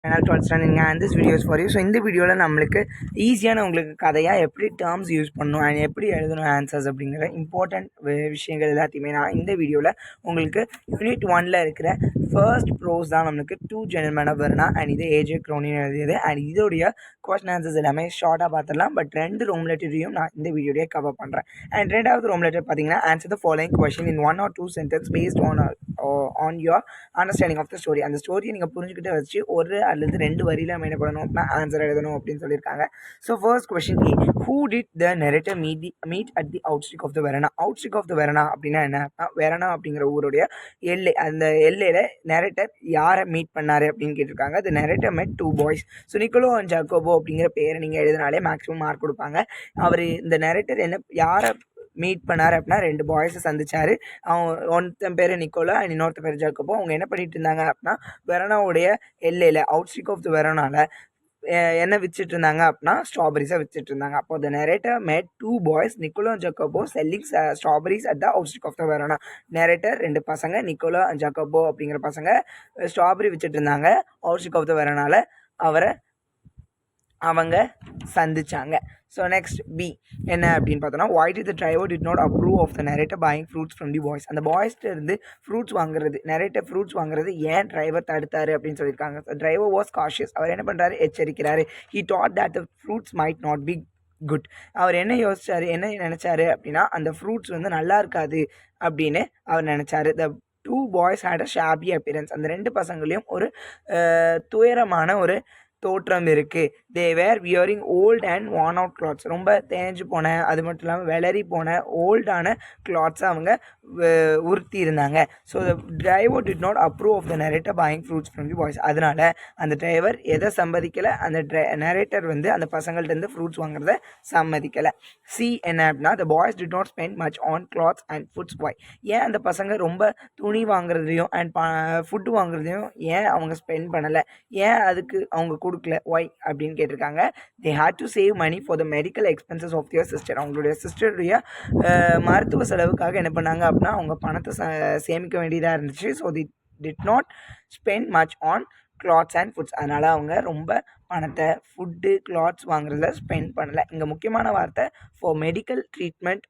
channel 12th standard and this video is for you. So இந்த வீடியோவில் நம்மளுக்கு ஈஸியான உங்களுக்கு கதையாக எப்படி டேர்ம்ஸ் யூஸ் பண்ணணும் அண்ட் எப்படி எழுதணும் ஆன்சர்ஸ் அப்படிங்கிற இம்பார்ட்டண்ட் விஷயங்கள் எல்லாத்தையுமே நான் இந்த வீடியோவில் உங்களுக்கு யூனிட் 1ல் இருக்கிற ஃபர்ஸ்ட் ப்ரோஸ் தான் நம்மளுக்கு 2 ஜென்டில்மேன் ஆஃப் வெர்னா அண்ட் இது ஏஜே க்ரோனின்னு எழுதியது அண்ட் இதோடைய கொஸ்டின் ஆன்சர்ஸ் எல்லாமே ஷார்ட்டாக பார்த்துடலாம். பட் 2 ரோம் லெட்டரையும் நான் இந்த வீடியோடைய கவர் பண்ணுறேன். அண்ட் 2வது ரோம் லெட்டர் பார்த்தீங்கன்னா answer the following question in 1 or 2 sentence based on your understanding of the story. அந்த ஸ்டோரியை நீங்கள் புரிஞ்சுக்கிட்டு வச்சு ஒரு அல்லது 2 வரியில் நம்ம என்ன பண்ணணும் அப்படின்னா ஆன்சர் எழுதணும் அப்படின்னு சொல்லியிருக்காங்க. So first question A, who did the narrator meet at the outskirts of the Verona. Outskirts of the Verona அப்படின்னா என்ன, வெரனா அப்படிங்கிற ஊருடைய எல்லை, அந்த எல்லையில் நெரேட்டர் யாரை மீட் பண்ணார் அப்படின்னு கேட்டிருக்காங்க. த narrator met 2 boys. So Nicola and Jacopo அப்படிங்கிற பேரை நீங்கள் எழுதினாலே மேக்ஸிமம் மார்க் கொடுப்பாங்க. அவர் இந்த நெரேட்டர் யாரை மீட் பண்ணார் அப்படின்னா 2 பாய்ஸை சந்திச்சார். அவன் ஒருத்தன் பேர் நிக்கோலா அண்ட் இன்னொருத்த பேர் ஜாக்கோபோ. அவங்க என்ன பண்ணிட்டு இருந்தாங்க அப்படின்னா வெரனாவுடைய எல்லையில் அவுட்ஸ்ட்ரிக் ஆஃப் த வெரனால என்ன விற்றுட்டு இருந்தாங்க அப்படின்னா ஸ்ட்ராபெரிஸை விற்றுட்டு இருந்தாங்க. அப்போ the narrator met 2 boys Nicola and Jacopo selling strawberries at the outskirts of the Verona. Narrator 2 பசங்க நிக்கோலா அண்ட் ஜாக்கோபோ அப்படிங்கிற பசங்க ஸ்ட்ராபெரி விற்றுட்டு இருந்தாங்க. அவுட்ஸ்ட்ரிக் ஆஃப் த வெரனால அவங்க சந்திச்சாங்க. ஸோ நெக்ஸ்ட் பி என்ன அப்படின்னு பார்த்தோன்னா, why did the driver did not approve of the narrator buying fruits from the boys. அந்த பாய்ஸ்ட்டு இருந்து ஃப்ரூட்ஸ் வாங்குறது, நெரேட்டர் ஃப்ரூட்ஸ் வாங்குறது ஏன் டிரைவர் தடுத்தாரு அப்படின்னு சொல்லியிருக்காங்க. Driver was cautious. அவர் என்ன பண்ணுறாரு, எச்சரிக்கிறாரு. he thought that the fruits might not be good. அவர் என்ன யோசிச்சாரு, என்ன நினச்சாரு அப்படின்னா அந்த ஃப்ரூட்ஸ் வந்து நல்லா இருக்காது அப்படின்னு அவர் நினச்சாரு. த 2 boys had a shabby appearance. அந்த 2 பசங்களையும் ஒரு துயரமான ஒரு தோற்றம் இருக்குது. They were wearing old and worn out clothes. ரொம்ப தேஞ்சு போன, அது மட்டும் இல்லாமல் வெளரி போன ஓல்டான கிளாத்ஸை அவங்க உறுத்தி இருந்தாங்க. So the driver did not approve of the narrator buying fruits from the boys. அதனால் அந்த டிரைவர் எதை சம்மதிக்கலை, அந்த நரேட்டர் வந்து அந்த பசங்கள்டேருந்து ஃப்ரூட்ஸ் வாங்குறத சம்மதிக்கலை. சி என்ன அப்படின்னா, the boys did not spend much on clothes and foods. Boy, ஏன் அந்த பசங்க ரொம்ப துணி வாங்குறதையும் அண்ட் ஃபுட்டு வாங்குறதையும் ஏன் அவங்க ஸ்பெண்ட் பண்ணலை, ஏன் அதுக்கு அவங்க கொடுக்கல, ஒய் அப்படின்னு கேட்டிருக்காங்க. They had to save money for the medical expenses of their sister. அவங்களுடைய சிஸ்டருடைய மருத்துவ செலவுக்காக என்ன பண்ணாங்க அப்படின்னா அவங்க பணத்தை சேமிக்க வேண்டியதாக இருந்துச்சு. So the did not spend much on clothes and foods. அதனால் அவங்க ரொம்ப பணத்தை ஃபுட்டு கிளாத்ஸ் வாங்குறதுல ஸ்பெண்ட் பண்ணலை. இங்கே முக்கியமான வார்த்தை for medical treatment,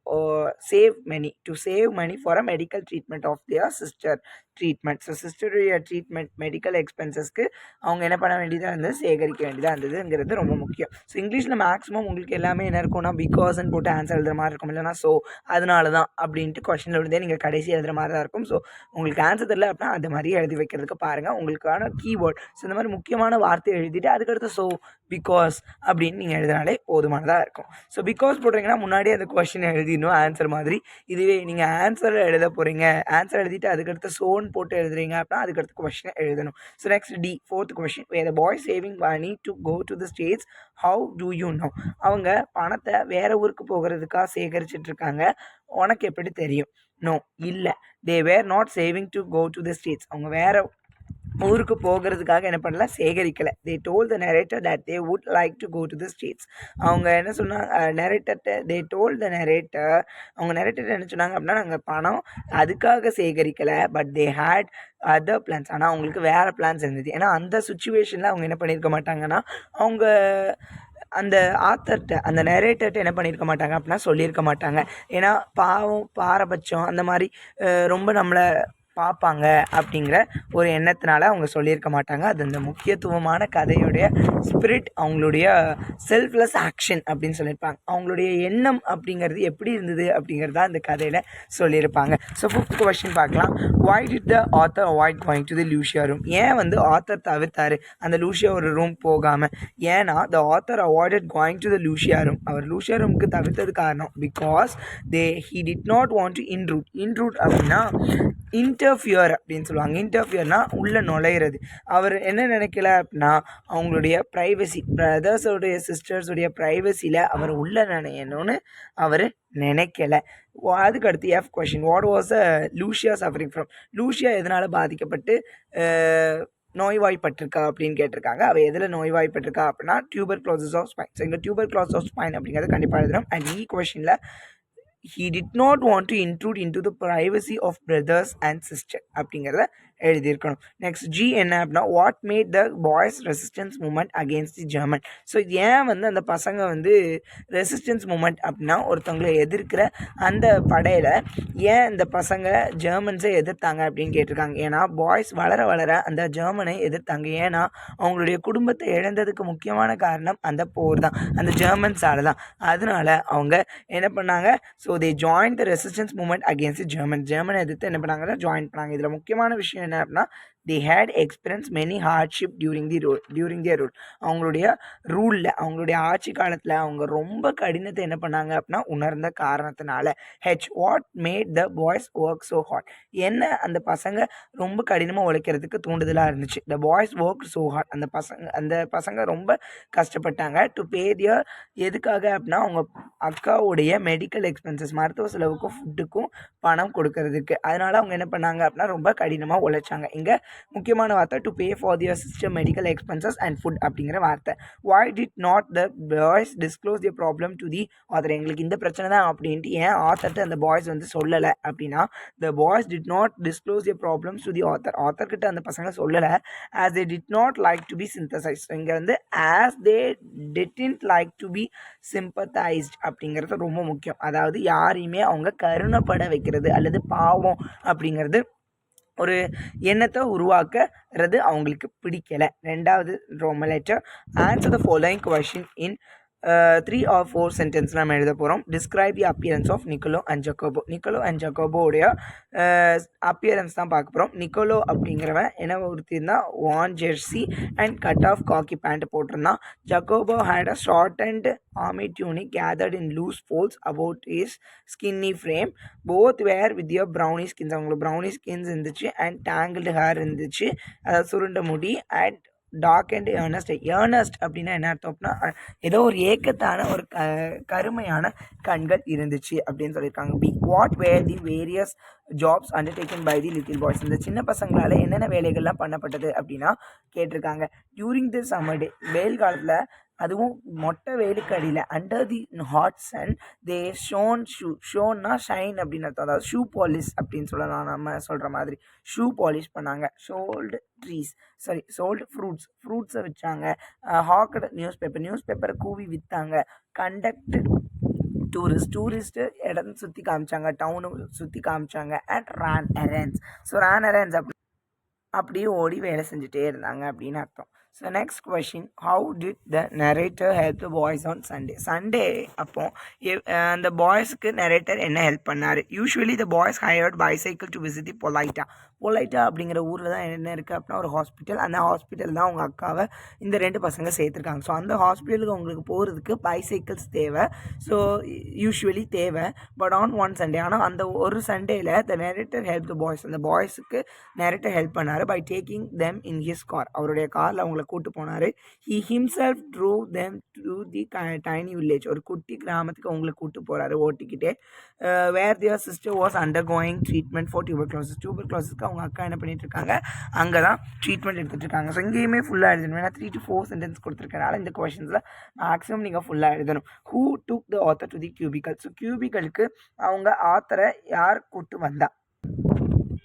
save money, to save money for a medical treatment of their sister treatment. So சிஸ்டருடைய ட்ரீட்மெண்ட் மெடிக்கல் எக்ஸ்பென்சஸ்க்கு அவங்க என்ன பண்ண வேண்டியதாக இருந்தது, சேகரிக்க வேண்டியதாக இருந்ததுங்கிறது ரொம்ப முக்கியம். ஸோ இங்கிலீஷில் மேக்ஸிமம் உங்களுக்கு எல்லாமே என்ன இருக்கும்னா பிகாஸ்ன்னு போட்டு ஆன்சர் எழுதுகிற மாதிரி இருக்கும், இல்லைனா ஸோ அதனால தான் அப்படின்ட்டு கொஸ்டினில் இருந்தே நீங்கள் கடைசி எழுதுகிற மாதிரி தான் இருக்கும். ஸோ உங்களுக்கு ஆன்சர் தெரியல அப்படின்னா அது மாதிரி எழுதி வைக்கிறதுக்கு பாருங்கள். உங்களுக்கான கீவேர்ட், ஸோ இந்த மாதிரி முக்கியமான வார்த்தை எழுதிட்டு அதுக்கடுத்து ஸோ பிகாஸ் அப்படின்னு நீங்கள் எழுதினாலே போதுமானதாக இருக்கும். ஸோ பிகாஸ் போடுறீங்கன்னா முன்னாடியே அந்த கொஸ்டின் எழுதிடணும் ஆன்சர் மாதிரி. இதுவே நீங்கள் ஆன்சர் எழுத போகிறீங்க, ஆன்சர் எழுதிட்டு அதுக்கடுத்து சோன் போட்டு எழுதுறீங்க அப்படின்னா அதுக்கடுத்து கொஸ்டினை எழுதணும். So next D, 4th question, where the boy saving money to go to the States, how do you know. அவங்க பணத்தை வேற ஊருக்கு போகிறதுக்காக சேகரிச்சுட்டு இருக்காங்க, உனக்கு எப்படி தெரியும். நோ, இல்லை. They were not saving to go to the States. அவங்க வேற ஊருக்கு போகிறதுக்காக என்ன பண்ணல, சேகரிக்கலை. They told the narrator that they would like to go to the States. அவங்க என்ன சொன்னாங்க, நரேட்டர்கிட்ட தே டோல்ட் த நரேட்டர், அவங்க நரேட்டர் என்ன சொன்னாங்க அப்படின்னா நாங்கள் பணம் அதுக்காக சேகரிக்கலை, but they had other plans. ஆனால் அவங்களுக்கு வேறு பிளான்ஸ் இருந்தது. ஏன்னா அந்த சுச்சுவேஷனில் அவங்க என்ன பண்ணியிருக்க மாட்டாங்கன்னா அவங்க அந்த ஆத்தர்கிட்ட, அந்த நரேட்டர்கிட்ட என்ன பண்ணியிருக்க மாட்டாங்க அப்படின்னா சொல்லியிருக்க மாட்டாங்க. ஏன்னா பாவம், பாரபட்சம், அந்த மாதிரி ரொம்ப நம்மளை பார்ப்பாங்க அப்படிங்கிற ஒரு எண்ணத்தினால அவங்க சொல்லியிருக்க மாட்டாங்க. அது அந்த முக்கியத்துவமான கதையுடைய ஸ்பிரிட், அவங்களுடைய செல்ஃப்லெஸ் ஆக்ஷன் அப்படின்னு சொல்லியிருப்பாங்க. அவங்களுடைய எண்ணம் அப்படிங்கிறது எப்படி இருந்தது அப்படிங்கிறது தான் அந்த கதையில் சொல்லியிருப்பாங்க. ஸோ 5th கொஸ்டின் பார்க்கலாம். why did the author avoid going to the Lucia room. ஏன் வந்து ஆத்தர் தவிர்த்தார் அந்த லூஷியா ஒரு ரூம் போகாமல். ஏன்னா the author avoided going to the Lucia room, அவர் லூஷியா ரூமுக்கு தவிர்த்தது காரணம் because he did not want to intrude அப்படின்னா இன்டர்ஃபியர் அப்படின்னு சொல்லுவாங்க. இன்டர்ஃபியர்னா உள்ளே நுழையிறது. அவர் என்ன நினைக்கல அப்படின்னா அவங்களுடைய ப்ரைவசி, பிரதர்ஸோடைய சிஸ்டர்ஸுடைய ப்ரைவசியில் அவர் உள்ளே நினையணும்னு அவர் நினைக்கல. அதுக்கு அடுத்து F question, what was Lucia suffering from. Lucia எதனால் பாதிக்கப்பட்டு நோய்வாய்ப்பட்டிருக்கா அப்படின்னு கேட்டிருக்காங்க. அவள் எதில் நோய்வாய்ப்பட்டிருக்கா அப்படின்னா டியூபர்குலோசிஸ் ஆஃப் ஸ்பைன். ஸோ இங்கே டியூபர்குலோசிஸ் ஆஃப் ஸ்பைன் அப்படிங்கிறது கண்டிப்பாக எழுதுகிறோம். அண்ட் கொஷினில் he did not want to intrude into the privacy of brothers and sister அப்படிங்கிறத எழுதியிருக்கணும். நெக்ஸ்ட் ஜி என்ன அப்படின்னா what made the boys resistance movement against the German. So ஏன் வந்து அந்த பசங்க வந்து ரெசிஸ்டன்ஸ் மூமெண்ட் அப்படின்னா ஒருத்தவங்களை எதிர்க்கிற அந்த படையில் ஏன் இந்த பசங்க ஜெர்மன்ஸை எதிர்த்தாங்க அப்படின்னு கேட்டிருக்காங்க. ஏன்னா பாய்ஸ் வளர வளர அந்த ஜெர்மனை எதிர்த்தாங்க. ஏன்னா அவங்களுடைய குடும்பத்தை இழந்ததுக்கு முக்கியமான காரணம் அந்த போர் தான், அந்த ஜெர்மன்ஸால தான். அதனால அவங்க என்ன பண்ணாங்க, so they join the resistance movement against ஜெர்மனை எதிர்த்து என்ன பண்ணாங்கன்னா ஜாயின் பண்ணாங்க. இதில் முக்கியமான விஷயம் என்ன அப்படின்னா they had experienced many hardship during their rule. அவங்களுடைய ரூலில், அவங்களுடைய ஆட்சி காலத்தில் அவங்க ரொம்ப கடினத்தை என்ன பண்ணாங்க அப்படின்னா உணர்ந்த காரணத்தினால. What made the boys work so hard. என்ன அந்த பசங்க ரொம்ப கடினமாக உழைக்கிறதுக்கு தூண்டுதலாக இருந்துச்சு. The boys work so hard. அந்த பசங்க ரொம்ப கஷ்டப்பட்டாங்க. டு பே தியர், எதுக்காக அப்படின்னா அவங்க அக்காவுடைய மெடிக்கல் எக்ஸ்பென்சஸ், மருத்துவ செலவுக்கும் ஃபுட்டுக்கும் பணம் கொடுக்கறதுக்கு. அதனால அவங்க என்ன பண்ணாங்க அப்படின்னா ரொம்ப கடினமாக உழைச்சாங்க. இங்கே முக்கியமான வார்த்தை to pay for their sister medical expenses and food அப்படிங்கிற வார்த்தை. why did not the boys disclose their problem to the author. எங்களுக்கு இந்த பிரச்சனை தான் அப்படின்ட்டு ஏன் ஆத்தர்கிட்ட அந்த பாய்ஸ் வந்து சொல்லலை அப்படின்னா the boys did not disclose their problems to the author கிட்ட அந்த பசங்க சொல்லலை as they did not like to be synthesized. இங்கே வந்து as they didn't like to be sympathized அப்படிங்கிறது ரொம்ப முக்கியம். அதாவது யாரையுமே அவங்க கருணைப்பட வைக்கிறது அல்லது பாவம் அப்படிங்கிறது ஒரு எண்ணத்தை உருவாக்குறது அவங்களுக்கு பிடிக்கலை. ரெண்டாவது Roman letter answer the following question in 3 or 4 sentence நம்ம எழுத போகிறோம். Describe the appearance of Nicolo and ஜக்கோபோடைய அப்பியரன்ஸ் தான் பார்க்க போகிறோம். நிக்கோலோ அப்படிங்கிறவன் என்ன ஒருத்திருந்தான், worn jersey and cut off khaki pant போட்டிருந்தான். Jacopo had a short and army tunic gathered in loose folds about his skinny frame. Both were with their browny skins. அவங்களுக்கு browny skins இருந்துச்சு and tangled hair இருந்துச்சு, அதாவது சுருண்ட முடி. And dark and Ernest அப்படின்னா என்ன அர்த்தம் அப்படின்னா ஏதோ ஒரு ஏக்கத்தான ஒரு கருமையான கண்கள் இருந்துச்சு அப்படின்னு சொல்லியிருக்காங்க. What were the various jobs undertaken by the little boys. இந்த சின்ன பசங்களால் என்னென்ன வேலைகள்லாம் பண்ணப்பட்டது அப்படின்னா கேட்டிருக்காங்க. டியூரிங் தி சம்மர் டே, வெயில் காலத்தில், அதுவும் மொட்டை வெயிலுக்கு அடியில் under the hot sun, they ஷோன்னா ஷைன் அப்படின்னு அர்த்தம். அதாவது ஷூ பாலிஷ் அப்படின்னு சொல்லலாம், நம்ம சொல்கிற மாதிரி ஷூ பாலிஷ் பண்ணாங்க. சோல்டு ஃப்ரூட்ஸை வச்சாங்க. ஹாக்கட் நியூஸ் பேப்பரை கூவி விற்றாங்க. கண்டக்ட் டூரிஸ்ட்டு இடம் சுற்றி காமிச்சாங்க, டவுனு சுற்றி காமிச்சாங்க. அண்ட் ரன் எரண்ட்ஸ் அப்படியே ஓடி வேலை செஞ்சுட்டே இருந்தாங்க அப்படின்னு அர்த்தம். So next question, how did the narrator help the boys on Sunday அப்போ அந்த பாய்ஸுக்கு நரேட்டர் என்ன ஹெல்ப் பண்ணார். Usually the boys hired bicycle to visit the Poleta அப்படிங்கிற ஊரில் தான் என்ன இருக்குது அப்படின்னா ஒரு ஹாஸ்பிட்டல். அந்த ஹாஸ்பிட்டல் தான் அவங்க அக்காவை இந்த 2 பசங்க சேர்த்துருக்காங்க. ஸோ அந்த ஹாஸ்பிட்டலுக்கு அவங்களுக்கு போகிறதுக்கு பைசைக்கிள்ஸ் தேவை. ஸோ யூஸ்வலி தேவை. பட் ஆன் ஒன் சண்டே, ஆனால் அந்த ஒரு சண்டேயில் the narrator help the boys, அந்த பாய்ஸுக்கு நரேட்டர் ஹெல்ப் பண்ணார் by taking them in his car. அவருடைய காரில் அவங்கள கூட்டு போனார். He himself drove them to the tiny village, ஒரு குட்டி கிராமத்துக்கு அவங்களை கூட்டு போகிறாரு ஓட்டிக்கிட்டே. Where their sister was undergoing treatment for டியூபர்குலோசிஸ்க்கு அவங்க அக்கா என்ன பண்ணிட்டு இருக்காங்க, அங்கே தான் ட்ரீட்மெண்ட் எடுத்துகிட்டு இருக்காங்க. ஸோ இங்கேயுமே ஃபுல்லாக எழுதணும். ஏன்னா 3 to 4 சென்டென்ஸ் கொடுத்துருக்கனால இந்த கொஷின்ஸில் மேக்ஸிமம் நீங்கள் ஃபுல்லாக எழுதணும். Who took the author to the cubicle. So கியூபிக்கலுக்கு அவங்க ஆத்தரை யார் கூட்டு வந்தா.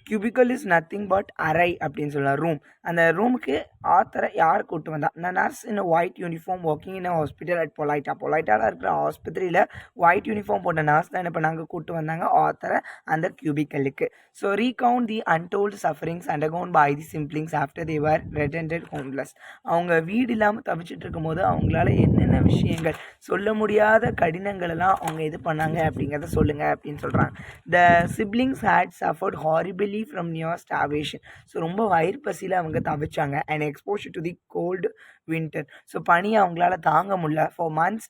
கியூபிக்கல் இஸ் நத்திங் பட் அறை அப்படின்னு சொல்லலாம், ரூம். அந்த ரூமுக்கு ஆத்தரை யார் கூட்டு வந்தா. Nurse in white uniform working in hospital at பொலைட்டாவில் இருக்கிற ஆஸ்பத்திரியில் ஒயிட் யூனிஃபார்ம் போட்ட நர்ஸ் தான் என்ன பண்ணாங்க, கூட்டு வந்தாங்க ஆத்தரை அந்த கியூபிக்கலுக்கு. So recount the untold sufferings undergone by the siblings after they were rendered homeless. அவங்க வீடு இல்லாமல் தவிச்சிட்டு இருக்கும்போது அவங்களால என்னென்ன விஷயங்கள், சொல்ல முடியாத கடினங்களெல்லாம் அவங்க இது பண்ணாங்க அப்படிங்கிறத சொல்லுங்கள் அப்படின்னு சொல்கிறாங்க. The siblings had suffered horribly from near starvation. So ரொம்ப வயிறு பசியில் அவங்க தவிச்சாங்க. And exposure to the cold winter. So பனியை அவங்களால தாங்க முடியல. For months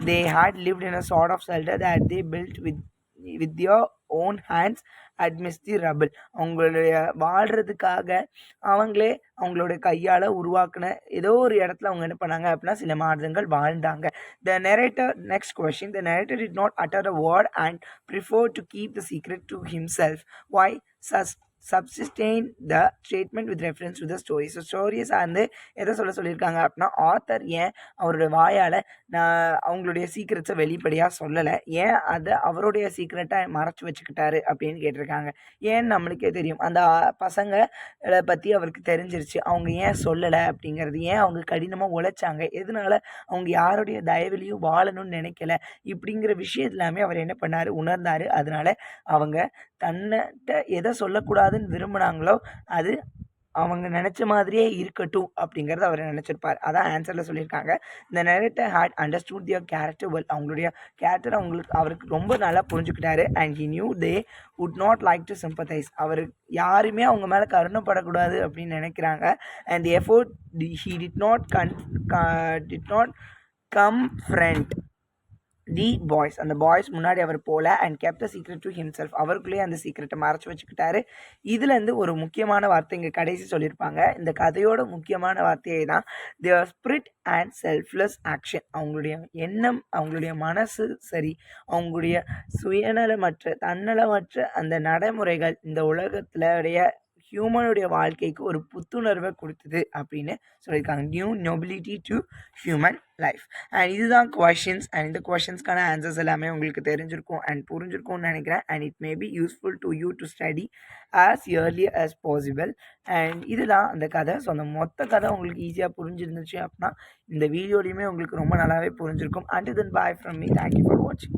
they had lived in a sort of shelter that they built with their own hands amidst the rubble. அவங்களுடைய வாழ்கிறதுக்காக அவங்களே அவங்களுடைய கையால் உருவாக்கின ஏதோ ஒரு இடத்துல அவங்க என்ன பண்ணாங்க அப்படின்னா சில மாதங்கள் வாழ்ந்தாங்க. The narrator, next question, the narrator did not utter a word and preferred to keep the secret to himself. Why? Substantiate the statement with reference to the story. So ஸ்டோரியை சார்ந்து எதை சொல்லியிருக்காங்க அப்படின்னா, ஆத்தர் ஏன் அவருடைய வாயால் நான் அவங்களுடைய சீக்ரெட்ஸை வெளிப்படையாக சொல்லலை, ஏன் அதை அவருடைய சீக்ரெட்டை மறைச்சி வச்சுக்கிட்டாரு அப்படின்னு கேட்டிருக்காங்க. ஏன் நம்மளுக்கே தெரியும், அந்த பசங்களை பற்றி அவருக்கு தெரிஞ்சிருச்சு, அவங்க ஏன் சொல்லலை அப்படிங்கிறது, ஏன் அவங்க கடினமாக உழைச்சாங்க, எதனால அவங்க யாருடைய தயவுலையும் வாழணும்னு நினைக்கல, இப்படிங்கிற விஷயம் எல்லாமே அவர் என்ன பண்ணார், உணர்ந்தார். அதனால அவங்க தன்னிட்ட எதை சொல்லக்கூடாதுன்னு விரும்பினாங்களோ அது அவங்க நினச்ச மாதிரியே இருக்கட்டும் அப்படிங்கிறத அவர் நினச்சிருப்பார். அதான் ஆன்சரில் சொல்லியிருக்காங்க. இந்த narrator had understood their character well. அவங்களுடைய கேரக்டர் அவருக்கு ரொம்ப நல்லா புரிஞ்சுக்கிட்டாரு. And he knew they would not like to sympathise. அவர் யாருமே அவங்க மேலே கருணப்படக்கூடாது அப்படின்னு நினைக்கிறாங்க. And the effort he did not come friend the boys. அந்த பாய்ஸ் முன்னாடி அவர் போல and kept the secret to himself. அவருக்குள்ளேயே அந்த சீக்ரெட்டை மறைச்சி வச்சுக்கிட்டாரு. இதுலேருந்து ஒரு முக்கியமான வார்த்தை இங்கே கடைசி சொல்லியிருப்பாங்க. இந்த கதையோட முக்கியமான வார்த்தையை தான் their spirit and selfless action. அவங்களுடைய எண்ணம், அவங்களுடைய மனசு சரி, அவங்களுடைய சுயநலமற்ற தன்னலமற்ற அந்த நடைமுறைகள் இந்த உலகத்துடைய ஹியூமனுடைய வாழ்க்கைக்கு ஒரு புத்துணர்வை கொடுத்தது அப்படின்னு சொல்லியிருக்காங்க. New nobility to human life. And இதுதான் கொஷின்ஸ். அண்ட் இந்த கொஷின்ஸ்க்கான ஆன்சர்ஸ் எல்லாமே உங்களுக்கு தெரிஞ்சிருக்கும் அண்ட் புரிஞ்சிருக்கும்னு நினைக்கிறேன். And it may be useful to you to study as early as possible. And இதுதான் அந்த கதை. ஸோ அந்த மொத்த கதை உங்களுக்கு ஈஸியாக புரிஞ்சிருந்துச்சு அப்படின்னா இந்த வீடியோலையுமே உங்களுக்கு ரொம்ப நல்லாவே புரிஞ்சிருக்கும். And then bye from me. Thank you for வாட்சிங்.